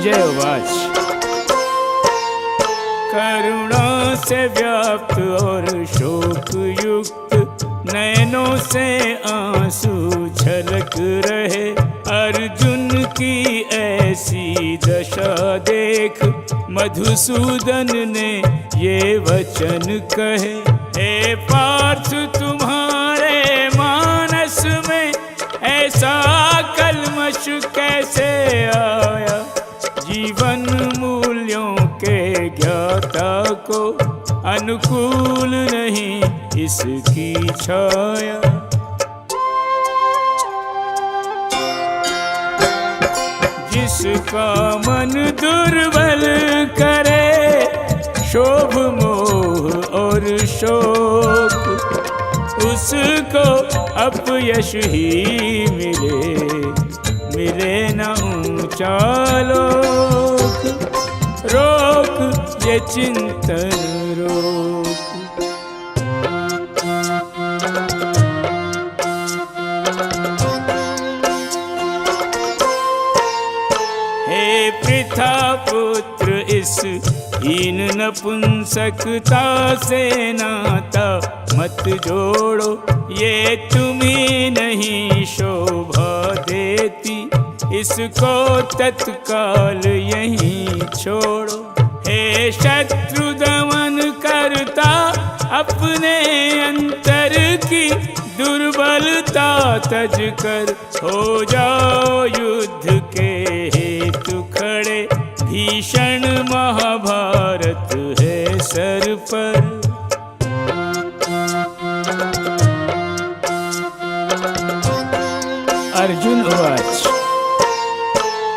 संजय उवाच। करुणा से व्याप्त और शोक युक्त नैनों से आंसू झलक रहे, अर्जुन की ऐसी दशा देख मधुसूदन ने ये वचन कहे। हे पार्थ तुम्हारे मानस में ऐसा कलमश कैसे आया, जीवन मूल्यों के ज्ञाता को अनुकूल नहीं इसकी छाया। जिसका मन दुर्बल करे शोभ मोह और शोक, उसको अपयश ही मिले न ऊंचा लोक। रोक ये चिंतन रोक। हे पृथा पुत्र इस हीन नपुंसकता से नाता मत जोड़ो, ये तुम्हें नहीं शोभा देती, इसको तत्काल यहीं छोड़ो। हे शत्रु दमन करता अपने अंतर की दुर्बलता तज कर, हो जाओ युद्ध के हेतु खड़े, भीषण महाभारत है सर पर। अर्जुन उवाच।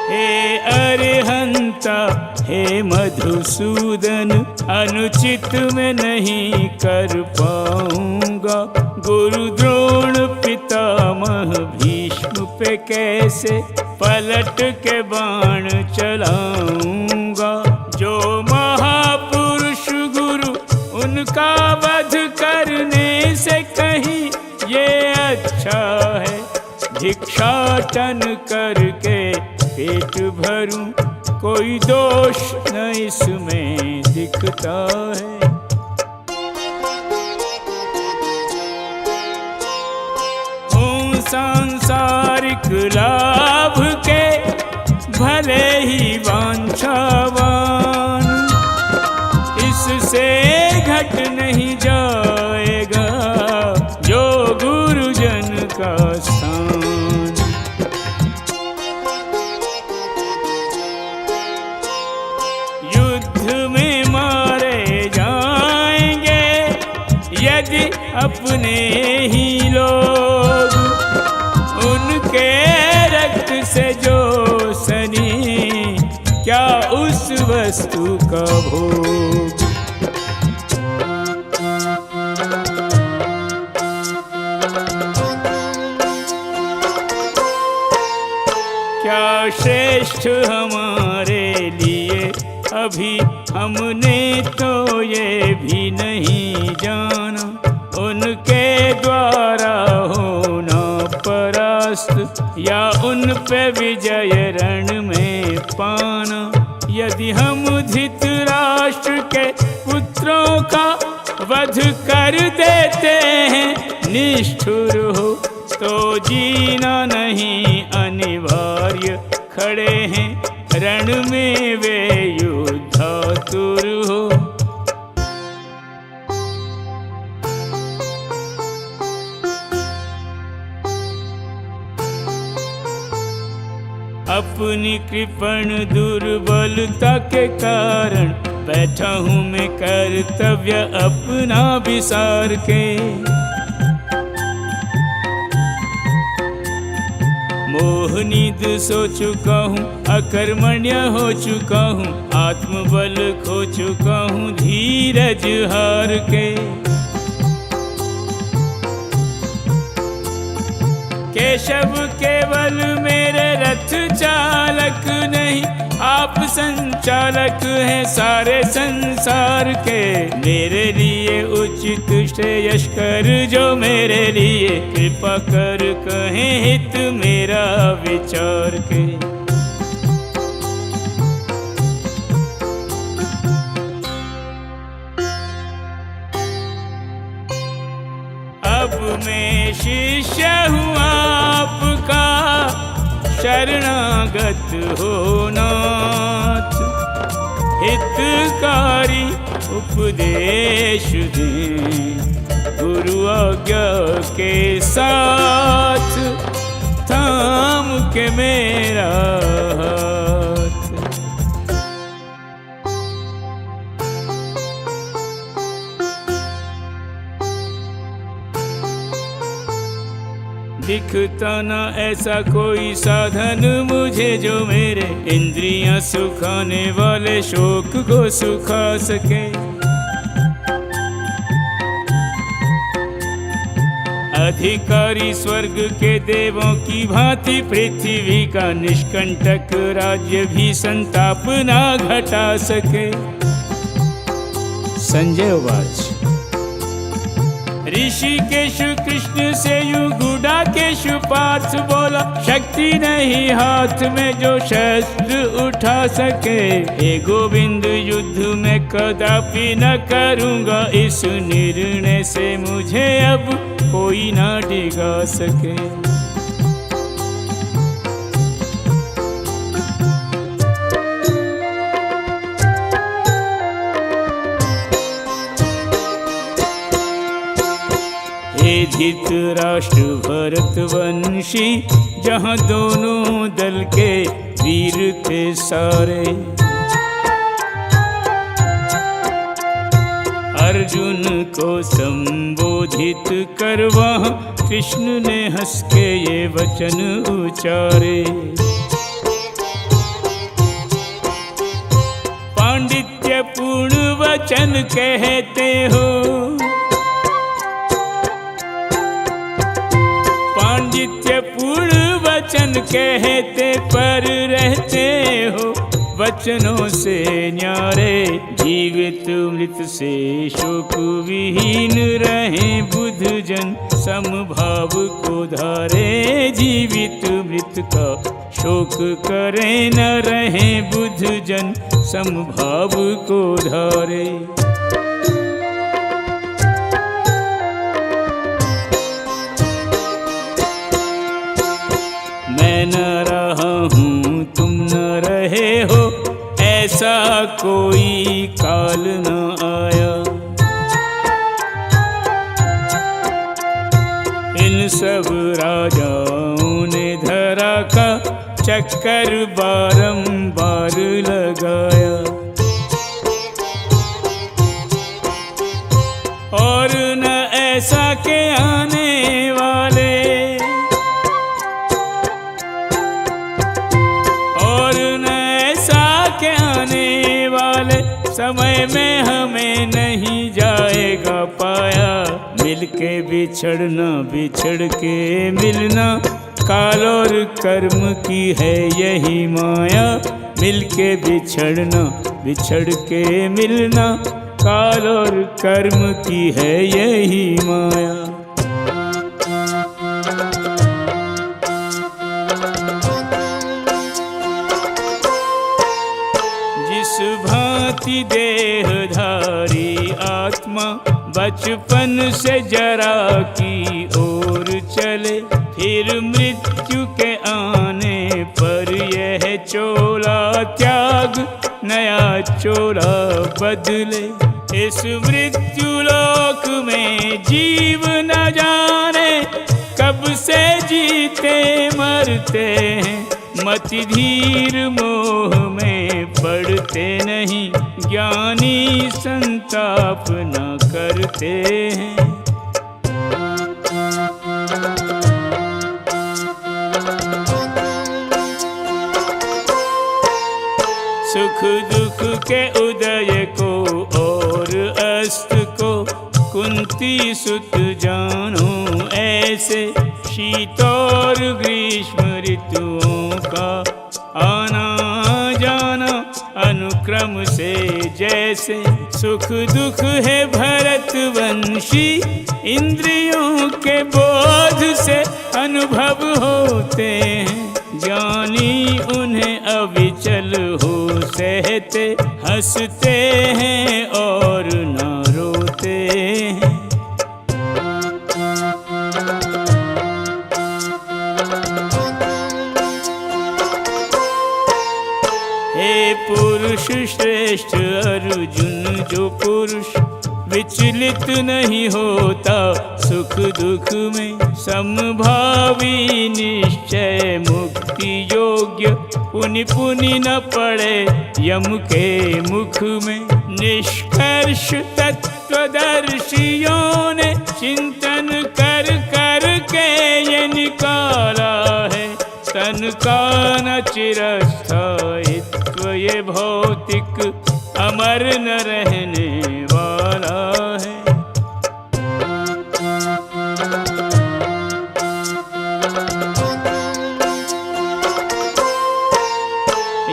हे अरिहंता हे मधुसूदन, अनुचित में नहीं कर पाऊंगा, गुरु द्रोण पितामह भीष्म पे कैसे पलट के बाण चलाऊंगा। जो महापुरुष गुरु उनका वध करने से कहीं ये अच्छा है, भिक्षाटन करके पेट भरूं, कोई दोष न इसमें दिखता है। हूँ सांसारिक लाभ के भले ही वांछावान, इससे घट नहीं जाएगा जो गुरुजन का स्थान। युद्ध में मारे जाएंगे यदि अपने ही लोग, उनके रक्त से जो सनी क्या उस वस्तु का भोग। क्या श्रेष्ठ हमारे लिए अभी हमने तो ये भी नहीं जाना, उनके द्वारा होना परास्त या उन पे विजय रण में पाना। यदि हम धृतराष्ट्र के पुत्रों का वध कर देते हैं निष्ठुर हो, तो जीना नहीं अनिवार्य, खड़े हैं रण में वे युद्धातुर हो। अपनी कृपण दुर्बलता के कारण बैठा हूँ मैं कर्तव्य अपना विसार के। मोह नींद सो चुका हूँ, अकर्मण्य हो चुका हूँ, आत्मबल खो चुका हूँ धीरज हार के। केशव केवल मेरे रथ चालक नहीं, आप संचालक हैं सारे संसार के। मेरे लिए उचित श्रेयस कर जो मेरे लिए, कृपा कर कहें हित मेरा विचार के। मैं शिष्य हूँ आपका, शरणागत हो नाथ। हितकारी उपदेश दें गुरु आज्ञा के साथ, थाम के मेरा हाथ। दिखता ना ऐसा कोई साधन मुझे, जो मेरे इंद्रियां सुखाने वाले शोक को सुखा सके। अधिकारी स्वर्ग के देवों की भांति, पृथ्वी का निष्कंटक राज्य भी संताप ना घटा सके। संजय उवाच। ऋषिकेश कृष्ण से यूं गुडाकेश पार्थ बोला, शक्ति नहीं हाथ में जो शस्त्र उठा सके। हे गोविंद युद्ध में कदापि न करूँगा, इस निर्णय से मुझे अब कोई ना डिगा सके। धृतराष्ट्र भरतवंशी, जहाँ दोनों दल के वीर थे सारे। अर्जुन को संबोधित कर वहाँ कृष्ण ने हंस के ये वचन उचारे। पांडित्य पूर्ण वचन कहते हो, पांडित्य पूर्ण वचन कहते पर रहते हो वचनों से न्यारे। जीवित मृत से शोक विहीन रहे बुध जन, समभाव को धारे। जीवित मृत का शोक करे न रहे बुध जन, समभाव को धारे। मैं न रहा हूँ तुम न रहे हो, ऐसा कोई काल न आया। इन सब राजाओं ने धरा का चक्कर बारंबार लगाया, और न ऐसा के आने वाले, के आने वाले समय में हमें नहीं जाएगा पाया। मिलके बिछड़ना बिछड़ के मिलना, काल और कर्म की है यही माया। मिलके बिछड़ना बिछड़ के मिलना, काल और कर्म की है यही माया। भांति देहधारी आत्मा बचपन से जरा की ओर चले, फिर मृत्यु के आने पर यह चोला त्याग नया चोला बदले। इस मृत्यु लोक में जीव न जाने कब से जीते मरते हैं। मति धीर मोह में पड़ते नहीं, ज्ञानी संताप न करते हैं। सुख दुख के उदय को और अस्त को कुंती सुत जानो ऐसे। शीत और ग्रीष्म ऋतुओं का आना जाना अनुक्रम से जैसे। सुख दुख है भरतवंशी, इंद्रियों के बोध से अनुभव होते हैं। ज्ञानी उन्हें अविचल हो सहते, हंसते हैं और न रोते हैं। पुरुष श्रेष्ठ अर्जुन जो पुरुष विचलित नहीं होता सुख दुख में, समभावी निश्चय मुक्ति योग्य, पुनि पुनि न पड़े यम के मुख में। निष्कर्ष तत्वदर्शियों ने चिंतन कर कर के ये निकाला है, तन का न चिरस्थायित्व ये भौतिक अमर न रहने वाला है।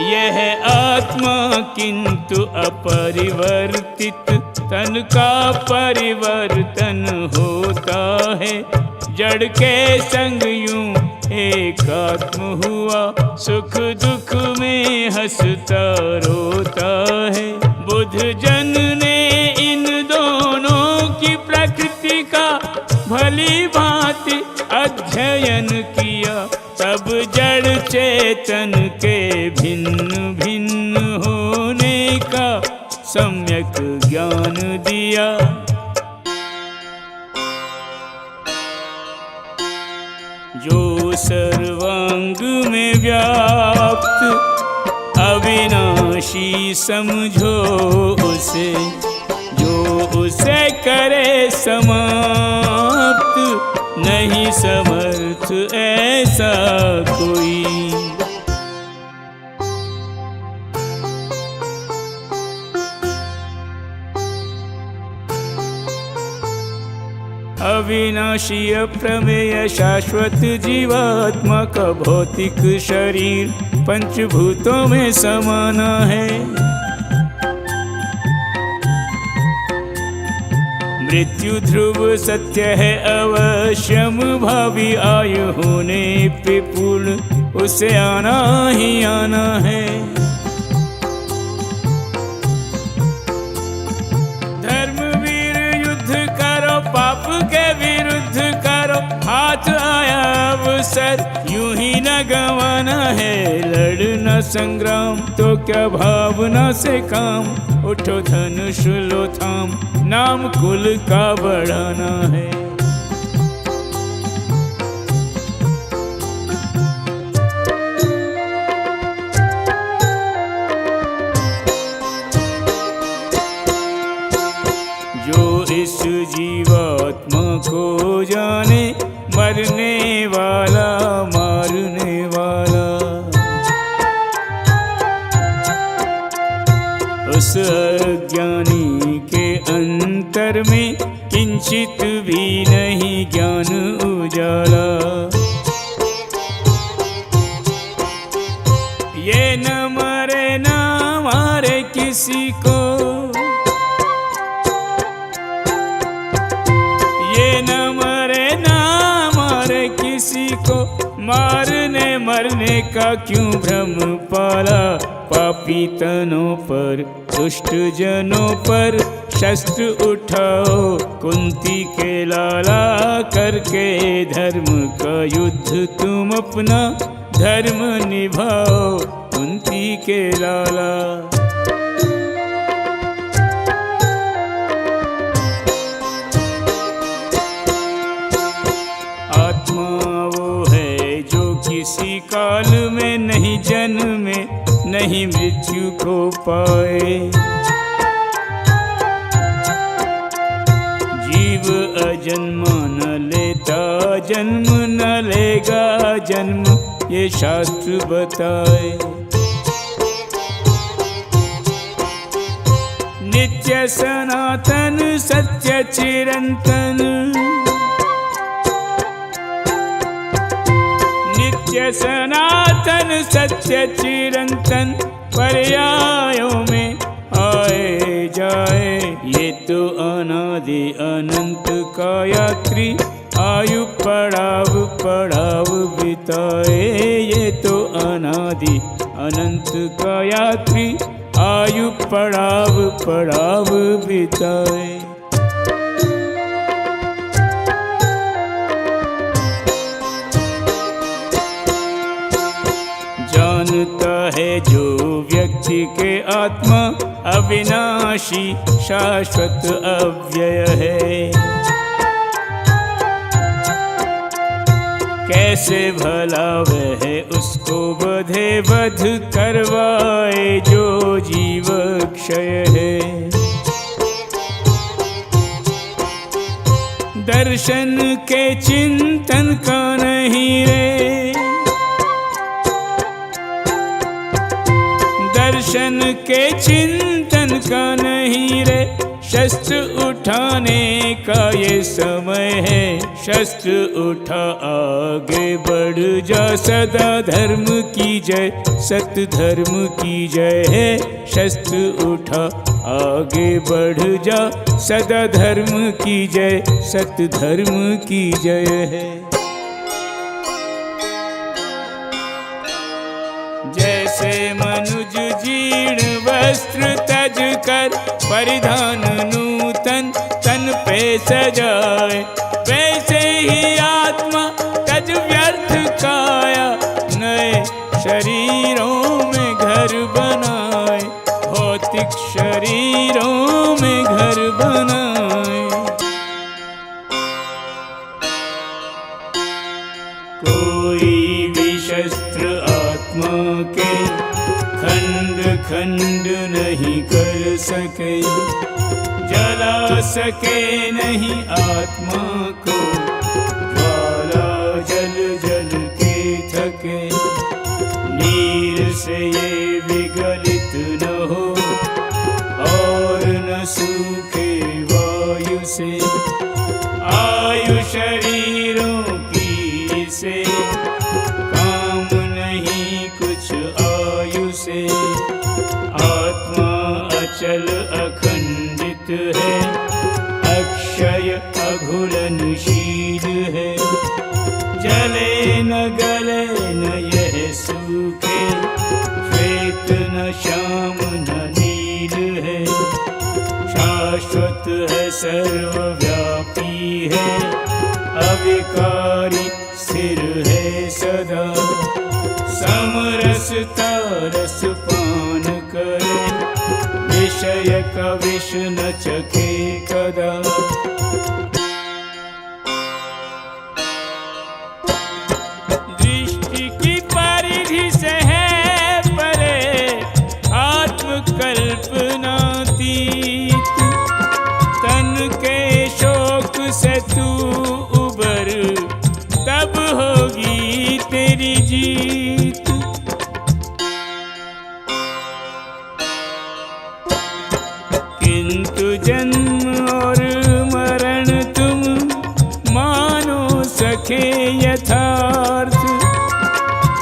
यह आत्मा किंतु अपरिवर्तित, तन का परिवर्तन होता है। जड़ के संग यूं एकात्म हुआ, सुख दुख में हंसता रोता है। बुद्ध जन ने इन दोनों की प्रकृति का भली भांति अध्ययन किया, तब जड़ चेतन के भिन्न भिन्न होने का सम्यक ज्ञान दिया। जो सर्वांग में व्याप्त अविनाशी समझो उसे, जो उसे करे समाप्त नहीं समर्थ ऐसा कोई। अविनाशी अप्रमेय शाश्वत जीवात्मा का भौतिक शरीर पंचभूतों में समाना है। मृत्यु ध्रुव सत्य है अवश्यम, भावी आयु होने पे पूर्ण उसे आना ही आना है। धर्मवीर युद्ध करो, पाप के विरुद्ध करो, हाथ आया अवसर यूं ही न गंवाना है। लड़ना संग्राम तो क्या भावना से काम, उठो धनुष लो थाम, नाम कुल का बढ़ाना है। जो इस जीवात्मा को जाने, मरने वाला मारने वाला, उस अज्ञानी के अंतर में किंचित भी नहीं ज्ञान उजाला। ये न मरे न मारे किसी को, ये न मरे न मारे किसी को, मारने मरने का क्यों भ्रम पाला। पापी तनों पर दुष्ट जनों पर शस्त्र उठाओ, कुंती के लाला करके धर्म का युद्ध तुम अपना धर्म निभाओ, कुंती के लाला। आत्मा वो है जो किसी काल में नहीं जन्मे, नहीं मृत्यु को पाए। जीव अजन्मा न लेता जन्म, न लेगा जन्म ये शास्त्र बताए। नित्य सनातन सत्य चिरंतन, नित्य सनातन सत्य चिरंतन, पर्यायों में आए जाए। ये तो अनादि अनंत का यात्री, आयु पड़ाव पड़ाव बिताए। ये तो अनादि अनंत का यात्री, आयु पड़ाव पड़ाव बिताए। जानता है जो व्यक्ति के आत्मा अविनाशी शाश्वत अव्यय है। कैसे भला वह उसको बधे वध करवाए जो जीव क्षय है। दर्शन के चिंतन का नहीं रे, दर्शन के चिंतन का नहीं रे, शस्त्र उठाने का ये समय है। शस्त्र उठा आगे बढ़ जा, सदा धर्म की जय, सत्य धर्म की जय है। शस्त्र उठा आगे बढ़ जा, सदा धर्म की जय, सत्य धर्म की जय है। जैसे मनुज जीर्ण वस्त्र तज कर परिधान नूतन तन पे सजाए, वैसे ही आत्मा तज व्यर्थ काया नए शरीरों में घर बनाए, भौतिक शरीरों में घर बनाए। कोई भी शस्त्र आत्मा के खंड खंड नहीं कर सके, जला सके नहीं आत्मा को, ज्वाला जल जल के थके। नीर से ये विगलित न हो और न सूखे वायु से, आयु शरीरों की से काम नहीं कुछ आयु से। आत्मा अचल अखंडित है, अक्षय अघुलनशील है। जले न गले न यह सूखे, श्वेत न श्याम न नील है। शाश्वत है सर्वव्यापी है, अविकारी स्थिर है सदा। समरसता रस पान करे, विषय का विष न चखे कदा। दृष्टि की परिधि से है परे, आत्मकल्पनातीत। तन के शोक से तू उबर, तब होगी तेरी जीत। किंतु जन्म और मरण तुम मानो सके यथार्थ,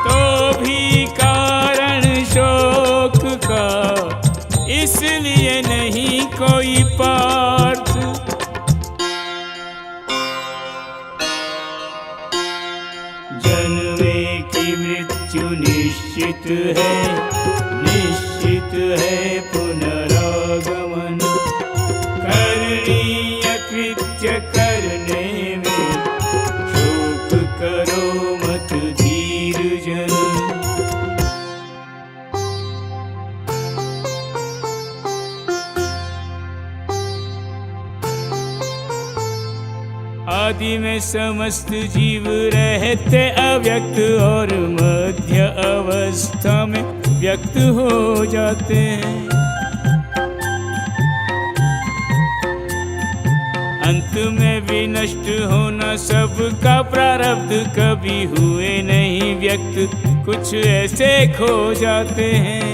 तो भी कारण शोक का इसलिए नहीं कोई पार्थ। जन्मे की मृत्यु निश्चित है, निश्चित है पुनरागमन। करणीय कृत्य करने में शोक करो मत धीर जन। आदि में समस्त जीव रहते अव्यक्त और मध्य अवस्था में व्यक्त हो जाते हैं। अंत में विनष्ट होना सबका प्रारब्ध, कभी हुए नहीं व्यक्त कुछ ऐसे खो जाते हैं।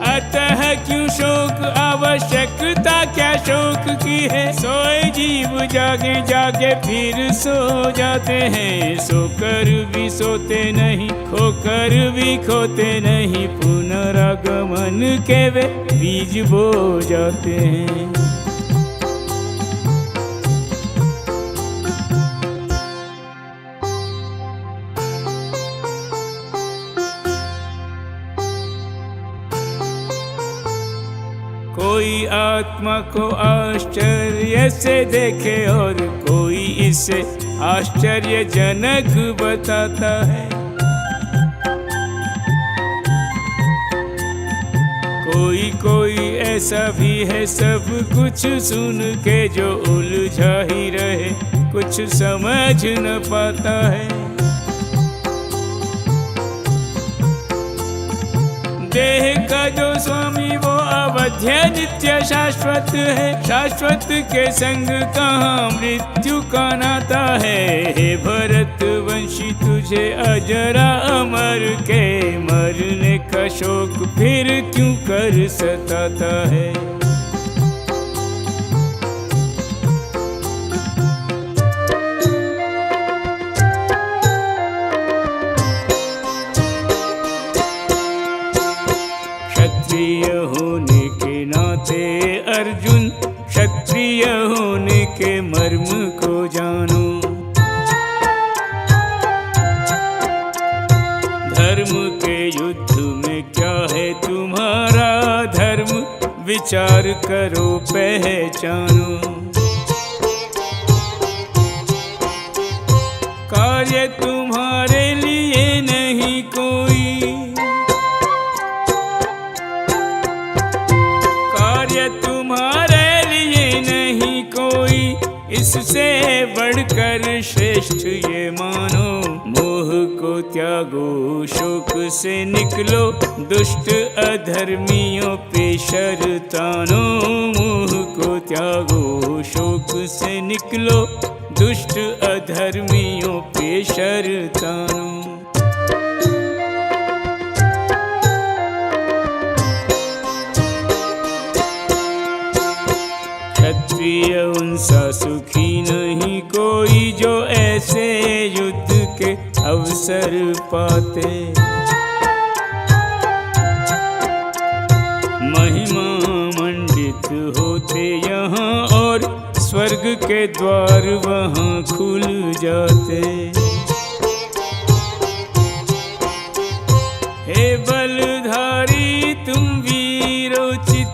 अतः क्यों शोक, आवश्यकता क्या शोक की है। सोए जीव जागे जागे फिर सो जाते हैं। सोकर भी सोते नहीं, खोकर भी खोते नहीं। पुनरागमन के वे बीज बो जाते हैं। कोई आत्मा को आश्चर्य से देखे और कोई इसे आश्चर्यजनक बताता है। कोई कोई ऐसा भी है सब कुछ सुन के जो उलझा ही रहे, कुछ समझ न पाता है। देह का जो स्वामी वो अवध्य नित्य शाश्वत है, शाश्वत के संग कहाँ मृत्यु का नाता है। हे भरत वंशी तुझे अजरा अमर के मरने का शोक फिर क्यों कर सताता है। क्षत्रिय होने के नाते अर्जुन, क्षत्रिय होने के मर्म को जानो। धर्म के युद्ध में क्या है तुम्हारा धर्म, विचार करो पहचानो। कार्य तुम्हारे लिए नहीं कोई, तुम्हारे लिए नहीं कोई, इससे बढ़कर श्रेष्ठ ये मानो। मोह को त्यागो शोक से निकलो, दुष्ट अधर्मियों पे शरतानो। मोह को त्यागो शोक से निकलो, दुष्ट अधर्मियों पे शरतानो। क्षत्रिय उनसा सुखी नहीं कोई, जो ऐसे युद्ध के अवसर पाते। महिमा मंडित होते यहाँ और स्वर्ग के द्वार वहाँ खुल जाते। हे बलधारी तुम वीरोचित,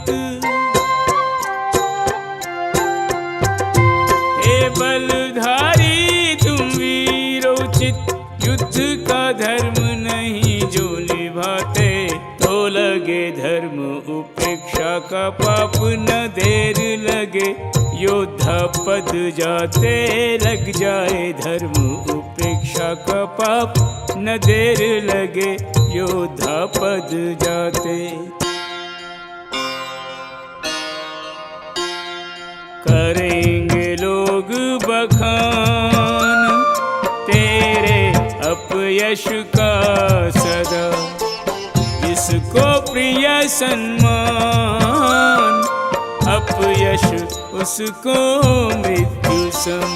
बलधारी तुम वीरोचित, युद्ध का धर्म नहीं जो निभाते। तो लगे धर्म उपेक्षा का पाप, न देर लगे योद्धा पद जाते। लग जाए धर्म उपेक्षा का पाप, न देर लगे योद्धा पद जाते। करेंगे लोग बखान तेरे अपयश का सदा, जिसको प्रिय सम्मान, अपयश उसको मृत्यु सम।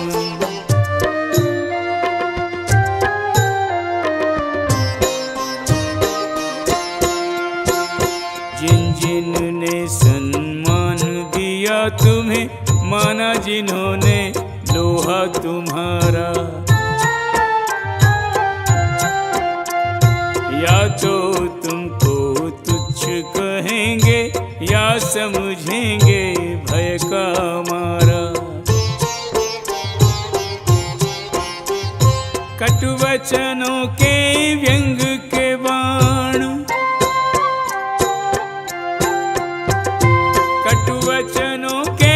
जिन जिन ने सम्मान दिया तुम्हें, माना जिन्होंने लोहा तुम्हारा। या तो तुमको तुच्छ कहेंगे, या समझेंगे भय का मारा। कटु वचनों के व्यंग के बाण, कटु वचनों के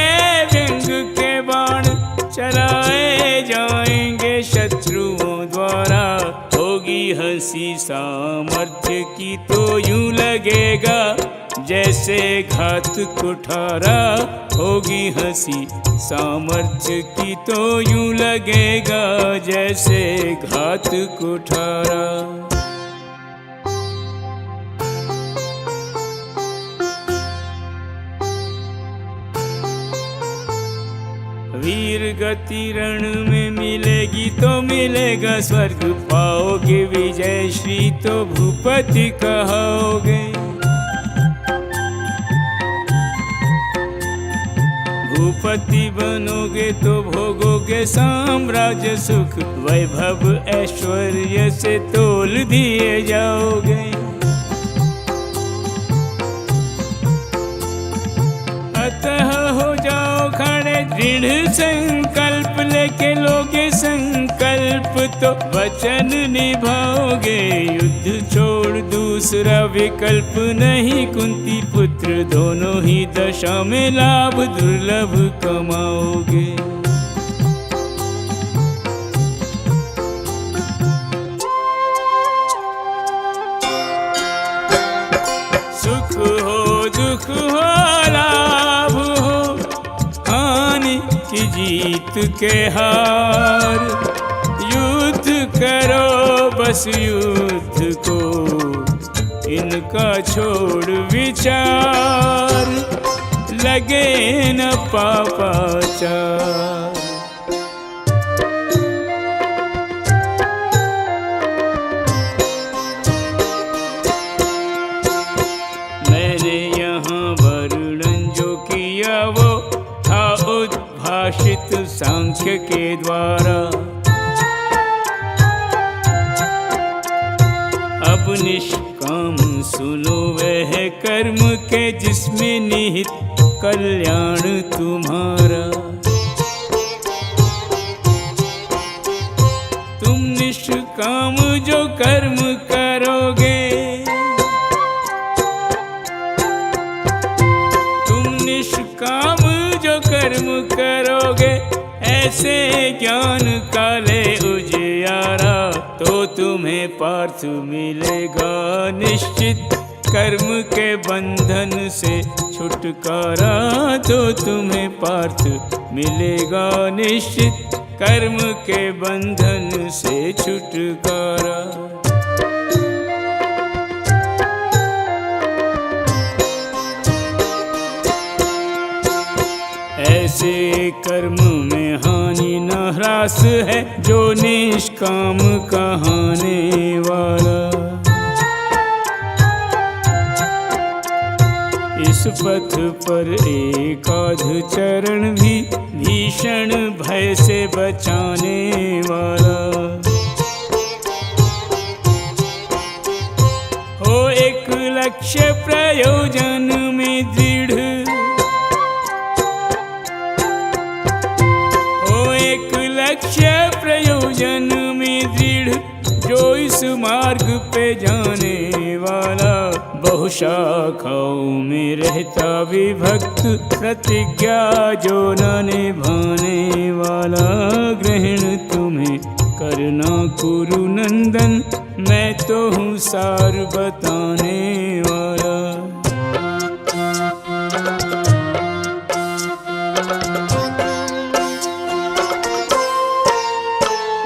चलाए जाएंगे शत्रुओं द्वारा। होगी हंसी सामर्थ्य की तो यूं लगेगा जैसे घात कुठारा। होगी हंसी सामर्थ्य की तो यूं लगेगा जैसे घात कुठारा। वीर गति रण में मिलेगी तो मिलेगा स्वर्ग, पाओगे विजय श्री तो भूपति कहोगे। भूपति बनोगे तो भोगोगे साम्राज्य सुख, वैभव ऐश्वर्य से तोल दिए जाओगे। अतः हो जाओ खड़े दृढ़ संकल्प लेके, लोगे संकल्प तो वचन निभाओगे। युद्ध छोड़ दूसरे दूसरा विकल्प नहीं, कुंती पुत्र दोनों ही दशा में लाभ दुर्लभ कमाओगे। सुख हो दुख हो लाभ हो हानि की जीत के हार, युद्ध करो बस युद्ध को, इनका छोड़ विचार, लगे न पापाचार। मैंने यहाँ वर्णन जो किया वो था उद्भाषित सांख्य के द्वारा। अब निष्काम सुनो वह कर्म के जिसमें निहित कल्याण तुम्हारा। तुम निष्काम जो कर्म करोगे, तुम निष्काम जो कर्म करोगे, ऐसे ज्ञान काले उजियारा, तो तुम्हें पार्थ मिलेगा निश्चित कर्म के बंधन से छुटकारा। तो तुम्हें पार्थ मिलेगा निश्चित कर्म के बंधन से छुटकारा। ऐसे कर्म में हानि न ह्रास है जो निष्काम कहाने वाला। इस पथ पर एकाध चरण भी भीषण भय से बचाने वाला। हो एक लक्ष्य प्रयोजन में दृढ़, लक्ष्य प्रयोजन में दृढ़, जो इस मार्ग पे जाने वाला। बहुशाखाओं में रहता विभक्त, प्रतिज्ञा जो न निभाने वाला। ग्रहण तुम्हें करना कुरु नंदन, मैं तो हूँ सार बताने वाला।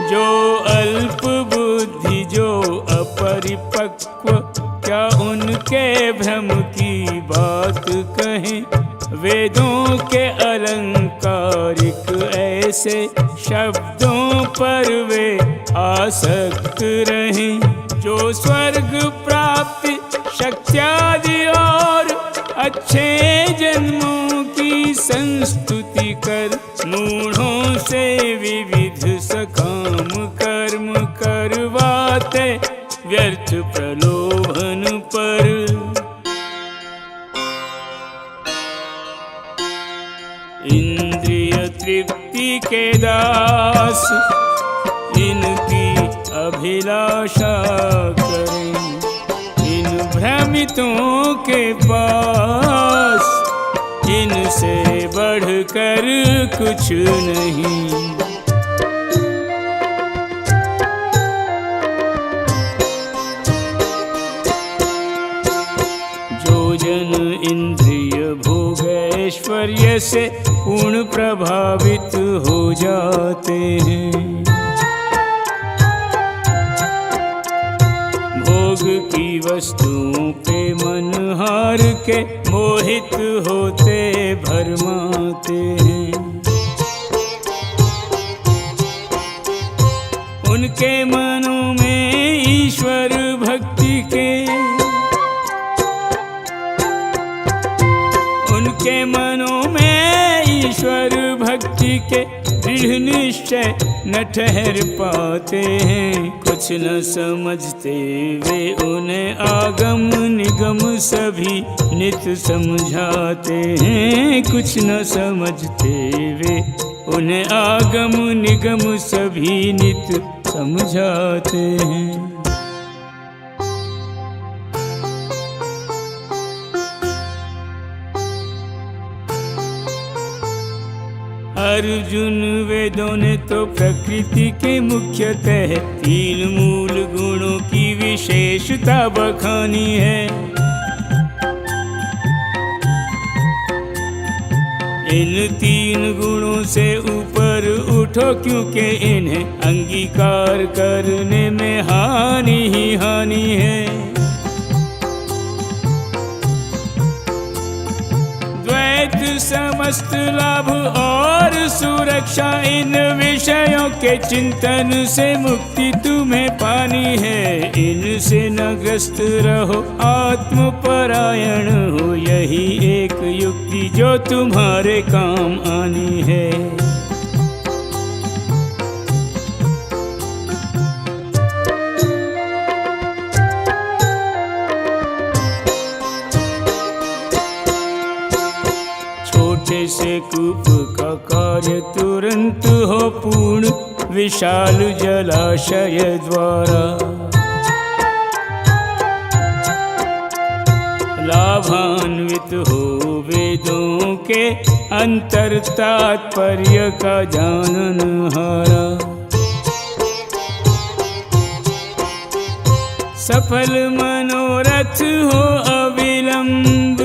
जो अल्प बुद्धि जो अपरिपक्व, क्या उनके भ्रम की बात कहें। वेदों के अलंकारिक ऐसे शब्दों पर वे आसक्त रहें। जो स्वर्ग प्राप्ति शक्त्यादि और अच्छे जन्मों की संस्तुति कर, मूढ़ों से विविध सकाम कर्म करवाते व्यर्थ प्रलोभन पर। इंद्रिय तृप्ति के दास इनकी अभिलाषा करें, इन भ्रमितों के पास इनसे बढ़कर कुछ नहीं। जो जन इंद्रिय भोग ऐश्वर्य से पूर्ण प्रभावित हो जाते हैं, भोग की वस्तुओं पे मन हार के मोहित होते भरमाते हैं। उनके मनों में ईश्वर भक्ति के, उनके मनों में ईश्वर भक्ति के दृढ़ निश्चय न ठहर पाते हैं। कुछ न समझते वे उन्हें आगम निगम सभी नित समझाते हैं। कुछ न समझते वे उन्हें आगम निगम सभी नित समझाते हैं। अर्जुन वेदों ने तो प्रकृति के मुख्यतः 3 मूल गुणों की विशेषता बखानी है। इन 3 गुणों से ऊपर उठो, क्योंकि इन्हें अंगीकार करने में हानि ही हानि है। द्वैत समस्त लाभ और सुरक्षा, इन विषयों के चिंतन से मुक्ति तुम्हें पानी है। इनसे न ग्रस्त रहो, आत्मपरायण हो, यही एक युक्ति जो तुम्हारे काम आनी है। छोटे से कूप का कार्य तुरंत हो पूर्ण, विशाल जलाशय द्वारा। लाभान्वित हो वेदों के अंतर तात्पर्य का जाननहारा। सफल मनोरथ हो अविलंब,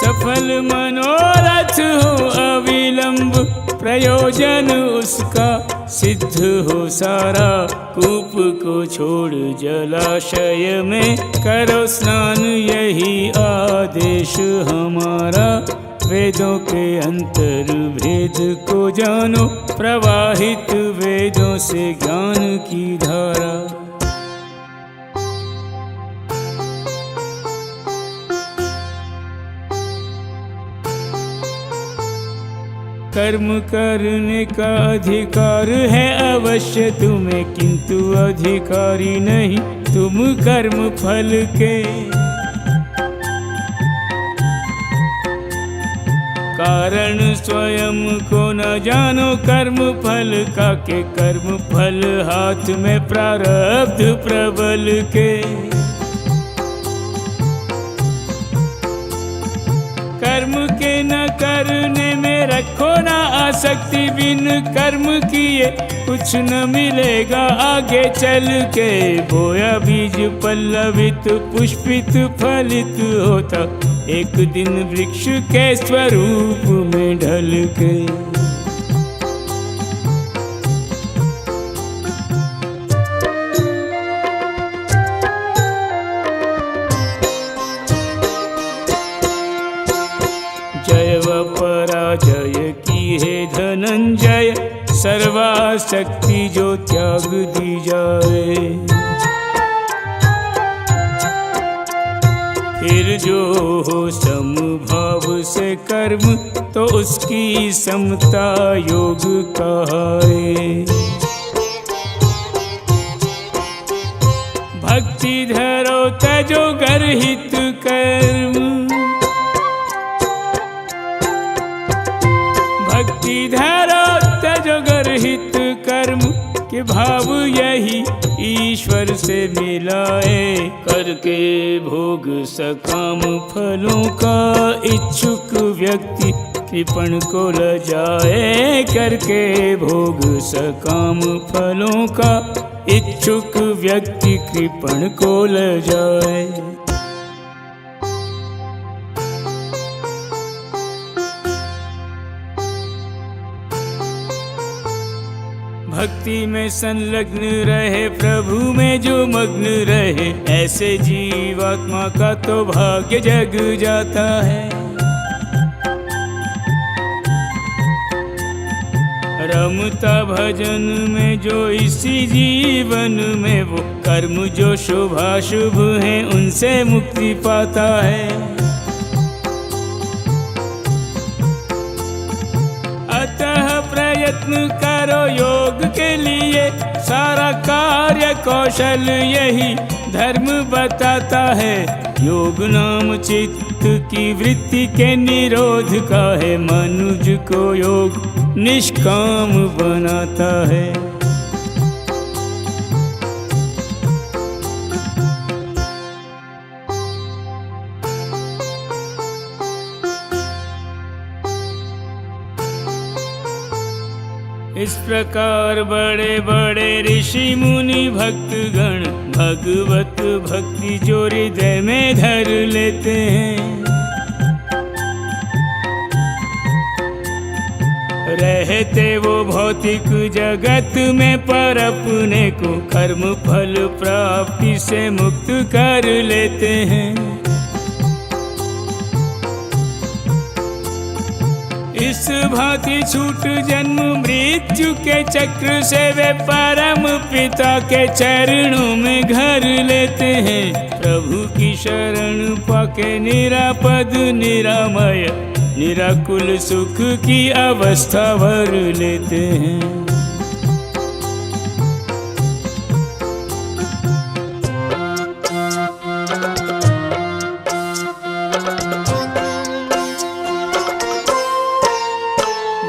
सफल मनोरथ हो अविलंब, प्रयोजन उसका सिद्ध हो सारा। कूप को छोड़ जलाशय में करो स्नान, यही आदेश हमारा। वेदों के अंतर भेद को जानो, प्रवाहित वेदों से ज्ञान की धारा। कर्म करने का अधिकार है अवश्य तुम्हें, किंतु अधिकारी नहीं तुम कर्म फल के। कारण स्वयं को न जानो कर्म फल का, के कर्म फल हाथ में प्रारब्ध प्रबल के। कर्म के न करने में रखो ना आसक्ति, बिन कर्म किए कुछ न मिलेगा आगे चल के। बोया बीज पल्लवित पुष्पित फलित होता, एक दिन वृक्ष के स्वरूप में ढल के। जय व पराजय की है धनंजय, सर्वाशक्ति जो त्याग दी जाए। फिर जो हो समभाव से कर्म, तो उसकी समता योग कहाए। भक्ति धरो तजो गर्हित कर्म, भक्ति धरो तजो गर्हित कर्म, के भाव यही ईश्वर से मिलाए। करके भोग सकाम फलों का इच्छुक व्यक्ति कृपण को लजाए। करके भोग सकाम फलों का इच्छुक व्यक्ति कृपण को लजाए। भक्ति में संलग्न रहे, प्रभु में जो मग्न रहे, ऐसे जीवात्मा का तो भाग्य जग जाता है। रमता भजन में जो इसी जीवन में, वो कर्म जो शुभाशुभ हैं उनसे मुक्ति पाता है। अतः प्रयत्न करो योग के लिए, सारा कार्य कौशल यही धर्म बताता है। योग नाम चित्त की वृत्ति के निरोध का है, मनुज को योग निष्काम बनाता है। इस प्रकार बड़े बड़े ऋषि मुनि भक्तगण भगवत भक्ति जो हृदय में धर लेते हैं। रहते वो भौतिक जगत में पर अपने को कर्म फल प्राप्ति से मुक्त कर लेते हैं। इस भांति छूट जन्म मृत्यु के चक्र से वे परम पिता के चरणों में घर लेते हैं। प्रभु की शरण पाके निरापद निरामय निराकुल सुख की अवस्था भर लेते हैं।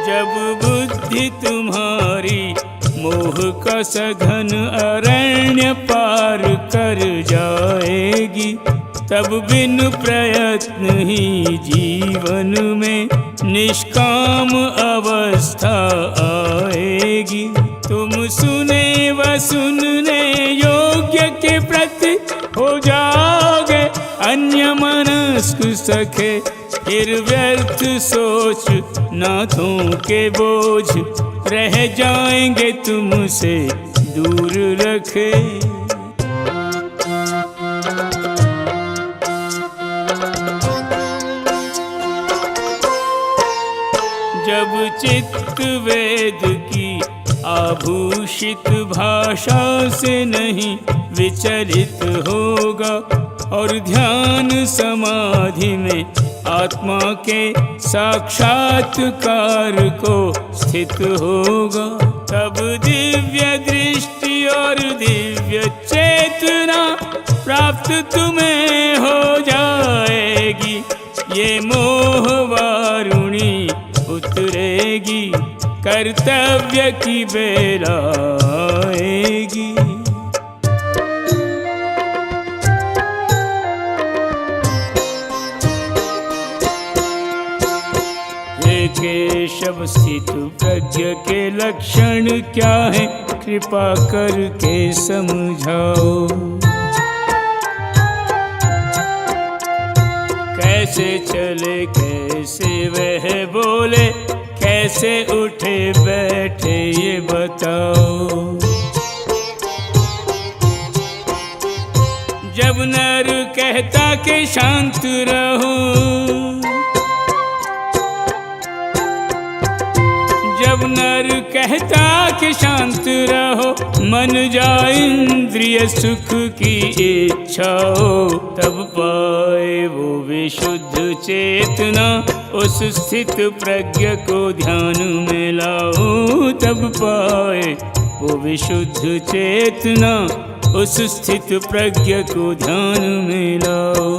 जब बुद्धि तुम्हारी मोह का सघन अरण्य पार कर जाएगी, तब बिन प्रयत्न ही जीवन में निष्काम अवस्था आएगी। तुम सुने व सुनने योग्य के प्रति हो जाओगे अन्य मनस्क सखे, फिर व्यर्थ सोच नाथों के बोझ रह जाएंगे तुमसे दूर रखे। जब चित्त वेद की आभूषित भाषा से नहीं विचलित होगा और ध्यान समाधि में आत्मा के साक्षात्कार को स्थित होगा, तब दिव्य दृष्टि और दिव्य चेतना प्राप्त तुम्हें हो जाएगी। ये मोह वारुणी उतरेगी, कर्तव्य की बेला आएगी। हे केशव स्थित प्रज्ञ के लक्षण क्या है, कृपा करके समझाओ। कैसे चले कैसे वह बोले, कैसे उठे बैठे ये बताओ। जब नर कहता कि शांत रहो, जब नर कहता कि शांत रहो, मन जाए इंद्रिय सुख की इच्छा हो, तब पाए वो विशुद्ध चेतना उस स्थित प्रज्ञ को ध्यान में लाओ। तब पाए वो विशुद्ध चेतना उस स्थित प्रज्ञ को ध्यान में लाओ।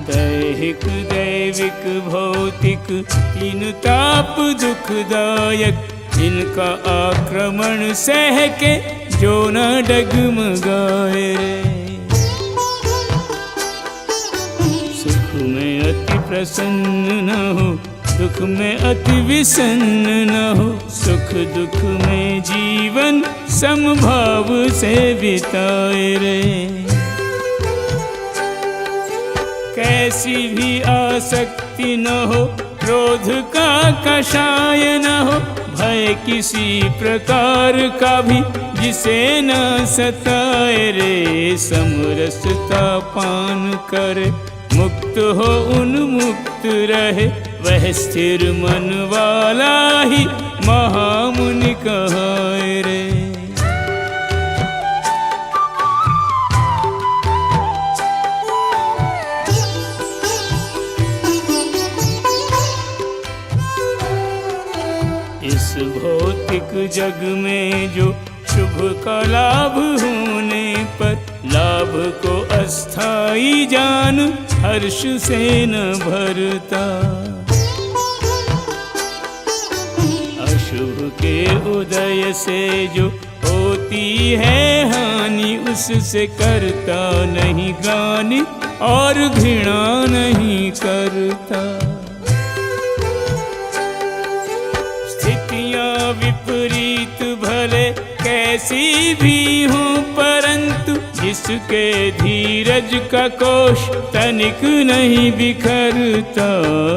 दैहिक दैविक भौतिक तीन ताप दुखदायक, इनका आक्रमण सह के जो न डगमगाए रे। सुख में अति प्रसन्न न हो, दुख में अति विसन्न न हो, सुख दुख में जीवन समभाव से बिताए रे। कैसी भी आसक्ति न हो, क्रोध का कषाय न हो, भय किसी प्रकार का भी जिसे न सताए रे। समरसता पान करे, मुक्त हो उन्मुक्त रहे, वह स्थिर मन वाला ही महामुनि कहाए रे। इस भौतिक जग में जो शुभ का लाभ होने पर, लाभ को अस्थाई जान हर्ष से न भरता। अशुभ के उदय से जो होती है हानि, उससे करता नहीं गानी और घृणा नहीं करता। स्थितियां विपरीत भले कैसी भी हों, परंतु जिसके धीरज का कोश तनिक नहीं बिखरता,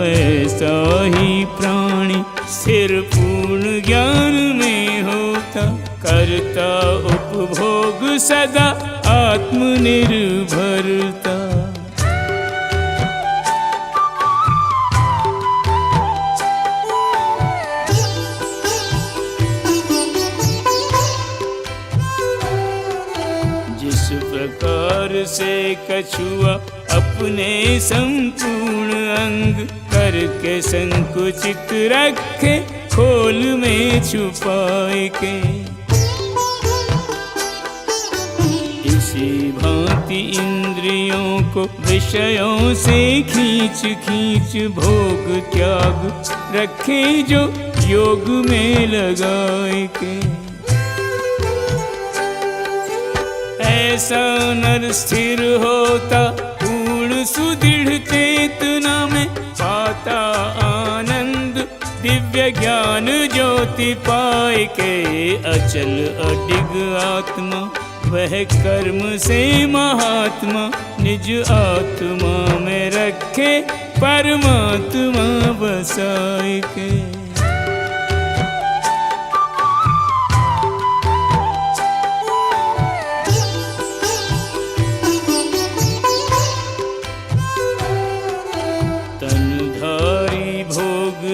ऐसा ही प्राणी स्थिर पूर्ण ज्ञान में होता, करता उपभोग सदा आत्मनिर्भरता। जिस प्रकार से कछुआ अपने संपूर्ण अंग करके संकुचित रखे खोल में छुपाए के, इसी भांति इंद्रियों को विषयों से खींच खींच भोग त्याग रखे जो योग में लगाए के। ऐसा नर स्थिर होता पूर्ण सुदृढ़ चेतना में, पाता आनंद दिव्य ज्ञान ज्योति पाए के। अचल अडिग आत्मा वह कर्म से महात्मा, निज आत्मा में रखे परमात्मा बसाए के।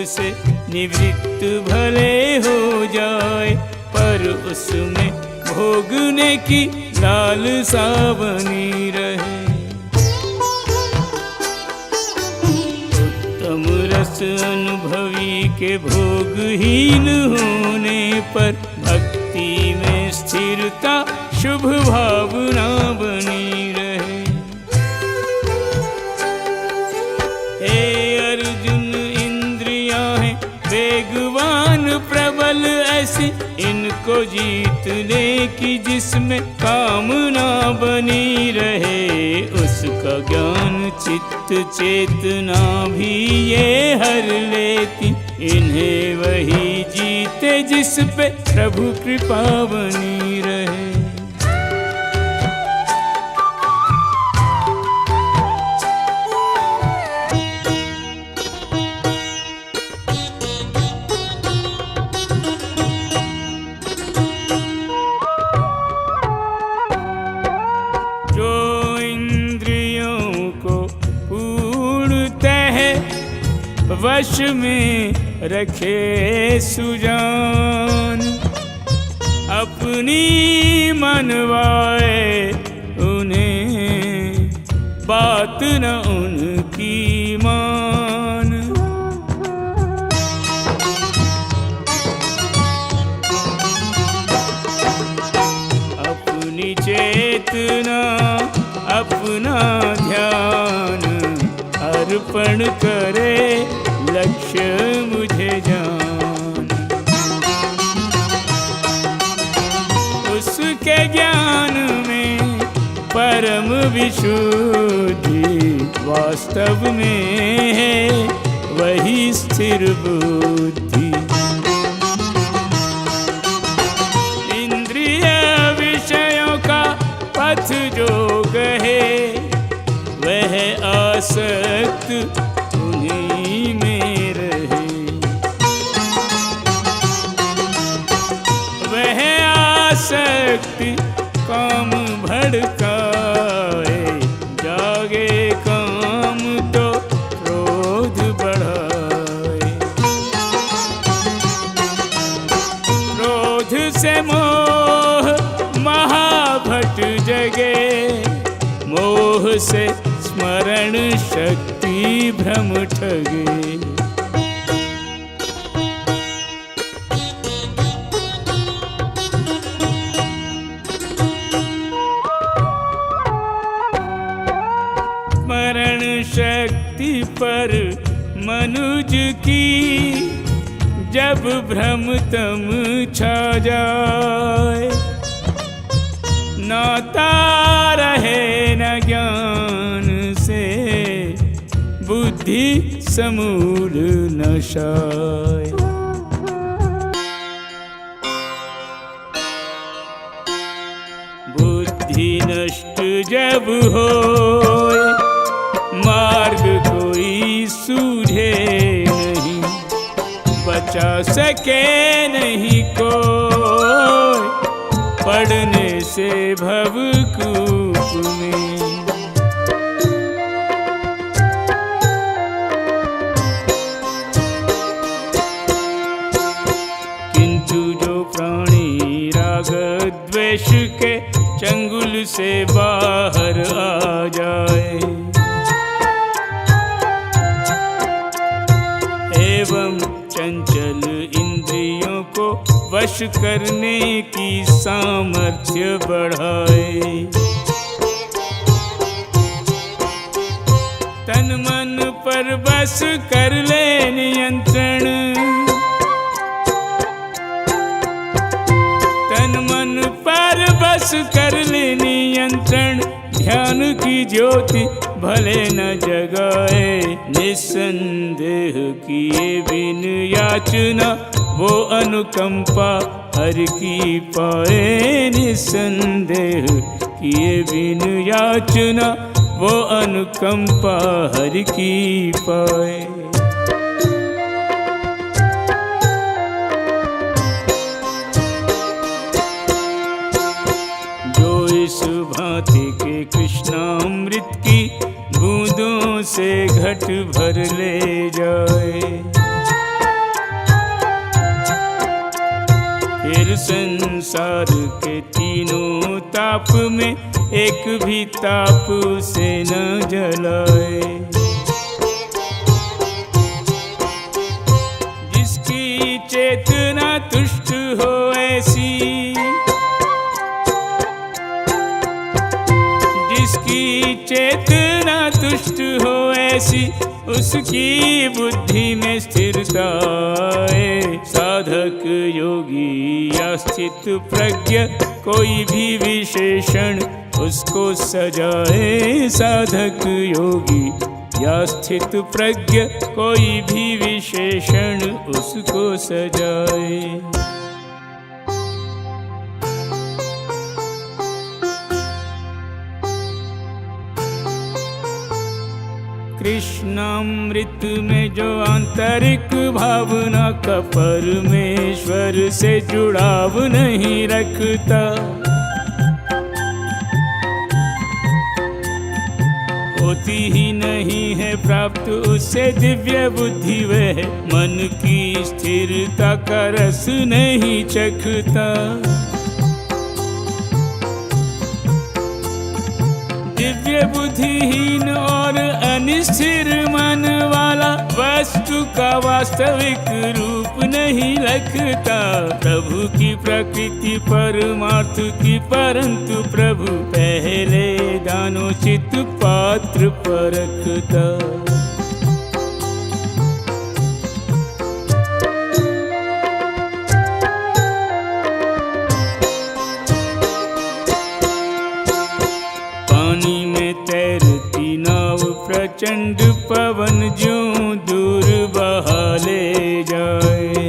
से निवृत्त भले हो जाए, पर उसमें भोगने की लालसा बनी रहे। उत्तम रस अनुभवी के भोगहीन होने पर, भक्ति में स्थिरता शुभ भावना बनी रहे। हे अर्जुन, वेगवान प्रबल ऐसी इनको जीतने की, जिसमें कामना बनी रहे। उसका ज्ञान चित्त चेतना भी ये हर लेती, इन्हें वही जीते जिस पे प्रभु कृपा बनी रहे। वश में रखे सुजान, अपनी मनवाए उन्हें, बात न उनकी मान। अपनी चेतना अपना ध्यान अर्पण करे, लक्ष्य मुझे जान। उसके ज्ञान में परम विशुद्धि वास्तव में है, वही स्थिर बुद्धि। इंद्रिय विषयों का पथ जो गहे, वह आसक्त उन्हीं में रहे। वह आसक्ति काम भड़काए, जागे काम तो क्रोध बढ़ाए। क्रोध से मोह महाभट जगे, मोह से स्मरण शक्ति भ्रम ठगे। स्मरण शक्ति पर मनुज की, जब भ्रम तम छा जाए। नाता रहे न ज्ञान बुद्धि समूल नशाय। बुद्धि नष्ट जब होए मार्ग कोई सूझे नहीं, बचा सके नहीं कोई पढ़ने से भवकूप में। किंतु जो प्राणी राग द्वेष के चंगुल से बाहर आ जाए एवं चंचल इंद्रियों को वश करने की सामर्थ्य बढ़ाए, तन मन पर बस कर ले नियंत्रण, तन मन पर बस कर ले नियंत्रण, ध्यान की ज्योति भले न जगाए। निस्संदेह किए बिन याचना वो अनुकंपा हर की पाए। निस्संदेह किए बिन याचना वो अनुकंपा हर की पाए। इस भांति के कृष्णामृत की बूंदों से घट भर ले जाए, फिर संसार के तीनों ताप में एक भी ताप से न जलाए। जिसकी चेतना तुष्ट हो ऐसी, जिसकी चेतना तुष्ट हो ऐसी, उसकी बुद्धि में स्थिरता है। साधक योगी या स्थित प्रज्ञ कोई भी विशेषण उसको सजाए। साधक योगी या स्थित प्रज्ञ कोई भी विशेषण उसको सजाए। कृष्णामृत में जो आंतरिक भावना का परमेश्वर से जुड़ाव नहीं रखता, होती ही नहीं है प्राप्त उससे दिव्य बुद्धि, वह मन की स्थिरता का रस नहीं चखता। दिव्य बुद्धिहीन और अनिस्थिर मन वाला वस्तु का वास्तविक रूप नहीं रखता। प्रभु की प्रकृति परमार्थ की, परंतु प्रभु पहले दानोचित पात्र परखता। प्रचंड पवन ज्यों दूर बहा ले जाए,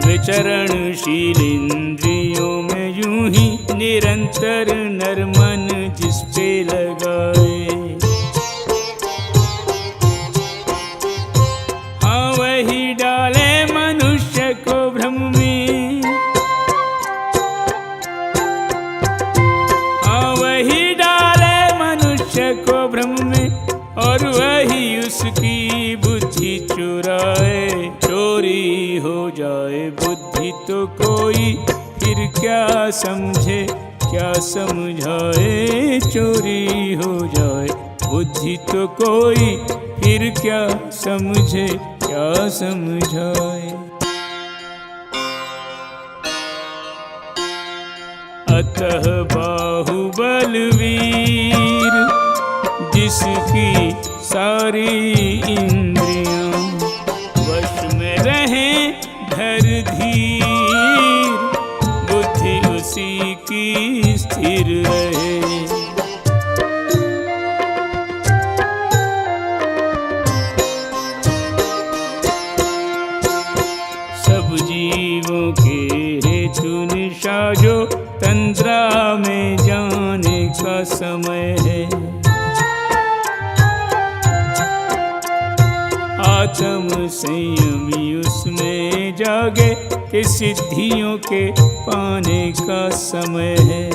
विचरणशील इंद्रियों में यूं ही निरंतर नरमन जिस पे लगाए। हाँ वही डाले मनुष्य को भ्रम में, को भ्रम में, और वही उसकी बुद्धि चुराए। चोरी हो जाए बुद्धि तो कोई फिर क्या समझे क्या समझाए। चोरी हो जाए बुद्धि तो कोई फिर क्या समझे क्या समझाए। अतः बाहुबलवीर जिसकी सारी इंद्रियां वश में रहें धर धीर, बुद्धि उसी की स्थिर रहे। का समय है। आत्म संयमी उसमें जागे कि सिद्धियों के पाने का समय है।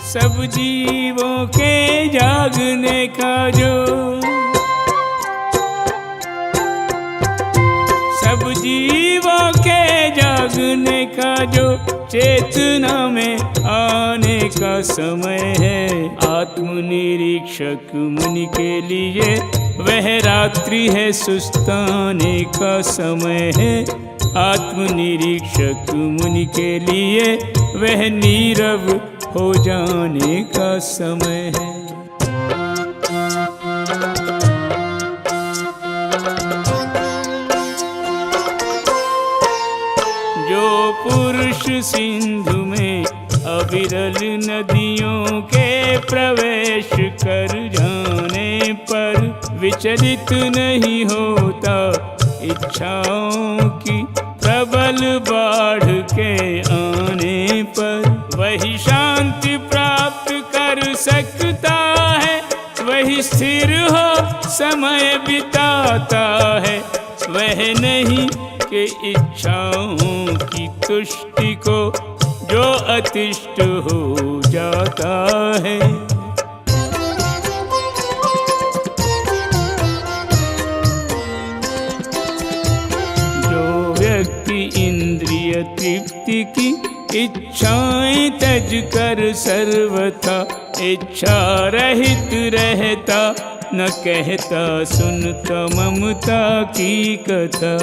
सब जीवों के जागने का जो, सब जीवों के जागने का जो चेतना में आने का समय है। आत्मनिरीक्षक मुनि के लिए वह रात्रि है, सुस्ताने का समय है। आत्मनिरीक्षक मुनि के लिए वह नीरव हो जाने का समय है। जो पुरुष सिंधु में अविरल नदियों के प्रवेश कर जाने पर विचलित नहीं होता, इच्छाओं की प्रबल बाढ़ के आने पर वही शांति प्राप्त कर सकता है। वही स्थिर हो समय बिताता है। वह नहीं कि इच्छाओं की तुष्टि को जो अतिष्ठ हो जाता है। जो व्यक्ति इंद्रिय तृप्ति की इच्छाएं तज कर सर्वथा इच्छा रहित रहता, न कहता सुनता ममता की कथा।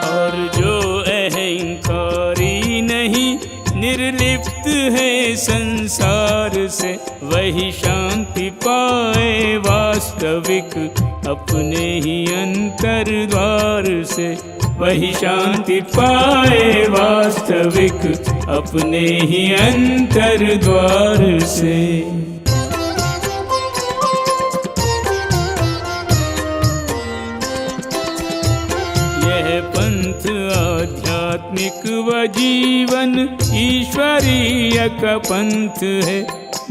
और जो अहंकारी नहीं निर्लिप्त है संसार से, वही शांति पाए वास्तविक अपने ही अंतर द्वार से। वही शांति पाए वास्तविक अपने ही अंतर द्वार से। यह पंथ आध्यात्मिक व जीवन ईश्वरीय का पंथ है।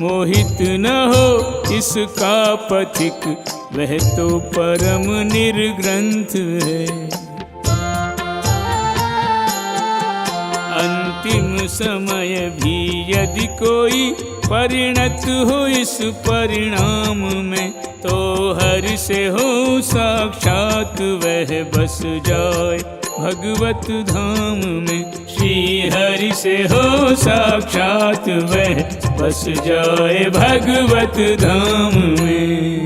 मोहित न हो इसका पथिक, वह तो परम निर्ग्रंथ है। अंतिम समय भी यदि कोई परिणत हो इस परिणाम में, तो हरि से हो साक्षात वह बस जाए भगवत धाम में। श्री हरि से हो साक्षात वह बस जाए भगवत धाम में।